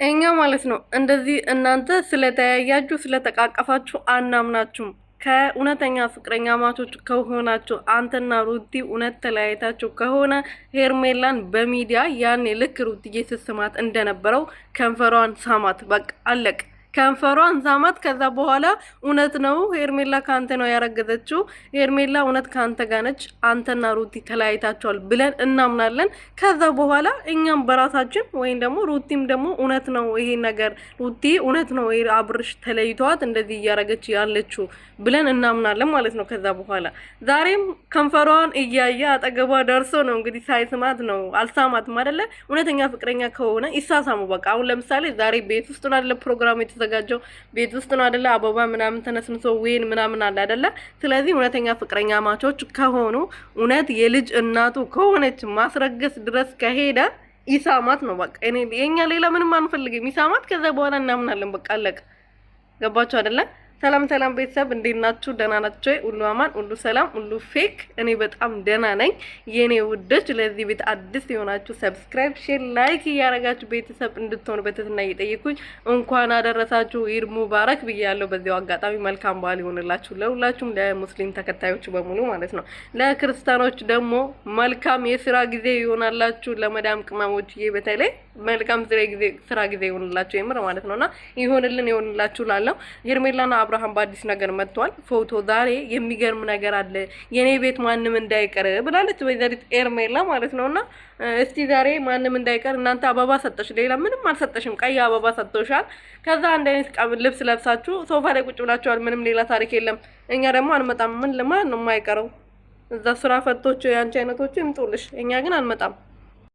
እኛ ማለት ነው እንደዚህ እናንተ ስለተያያችሁ ስለተቃቀፋችሁ አናምናችሁም። ከእውነተኛ ፍቅረኛ ማቾች ከሆናችሁ አንተና ሩቲ እውነት ተለያይታችሁ ከሆነ ሄርሜላን በሚዲያ ያኔ ልክ ሩትዬ ስትስማት እንደነበረው ከንፈሯን ሳማት። በቃ አለቅ። ከንፈሯን ሳማት። ከዛ በኋላ እውነት ነው ሄርሜላ ካንተ ነው ያረገዘችው፣ ሄርሜላ እውነት ካንተ ጋር ነች፣ አንተና ሩቲ ተለያይታችኋል ብለን እናምናለን። ከዛ በኋላ እኛም በራሳችን ወይም ደግሞ ሩቲም ደግሞ እውነት ነው ይሄ ነገር፣ ሩቲ እውነት ነው ይሄ አብርሽ ተለይቷት እንደዚህ እያረገች ያለችው ብለን እናምናለን ማለት ነው። ከዛ በኋላ ዛሬም ከንፈሯን እያየ አጠገቧ ደርሶ ነው እንግዲህ ሳይስማት ነው አልሳማትም አይደለ? እውነተኛ ፍቅረኛ ከሆነ ይሳሳሙ። በቃ አሁን ለምሳሌ ዛሬ ቤት ውስጥ ነው አይደለ ፕሮግራሙ የተዘጋጀው፣ ቤት ውስጥ ነው አይደለ? አበባ ምናምን ተነስንሶ ወይን ምናምን አለ አይደለ? ስለዚህ እውነተኛ ፍቅረኛ ማቾች ከሆኑ እውነት የልጅ እናቱ ከሆነች ማስረገስ ድረስ ከሄደ ይሳማት ነው በቃ። እኔ የኛ ሌላ ምንም አንፈልግም። ይሳማት። ከዛ በኋላ እናምናለን። በቃ አለቀ። ገባችሁ አይደለ? ሰላም ሰላም ቤተሰብ እንዴት ናችሁ? ደህና ናችሁ? ሁሉ አማን፣ ሁሉ ሰላም፣ ሁሉ ፌክ። እኔ በጣም ደህና ነኝ የኔ ውዶች። ለዚህ ቤት አዲስ የሆናችሁ ሰብስክራይብ፣ ሼር፣ ላይክ እያረጋችሁ ቤተሰብ እንድትሆኑ በትህትና እየጠየኩኝ እንኳን አደረሳችሁ ኢድ ሙባረክ ብያለሁ። በዚያው አጋጣሚ መልካም በዓል ይሆንላችሁ ለሁላችሁም፣ ለሙስሊም ተከታዮች በሙሉ ማለት ነው። ለክርስቲያኖች ደግሞ መልካም የስራ ጊዜ ይሆናላችሁ። ለመዳም ቅመሞች በተለይ መልካም ስራ ጊዜ ይሆንላችሁ የምር ማለት ነውና ይሆንላችሁ ላለው ሄርሜላና አብርሃም በአዲስ ነገር መጥቷል። ፎቶ ዛሬ የሚገርም ነገር አለ። የኔ ቤት ማንም እንዳይቀር ብላለች ወይዘሪት ሄርሜላ ማለት ነውና እስቲ ዛሬ ማንም እንዳይቀር እናንተ አበባ ሰጠሽ፣ ሌላ ምንም አልሰጠሽም። ቀይ አበባ ሰጥቶሻል። ከዛ አንድ አይነት ልብስ ለብሳችሁ ሶፋ ላይ ቁጭ ብላችኋል። ምንም ሌላ ታሪክ የለም። እኛ ደግሞ አንመጣም። ምን ለማን ነው የማይቀረው? እዛ ስራ ፈቶች ያንቺ አይነቶች ይምጡልሽ። እኛ ግን አንመጣም።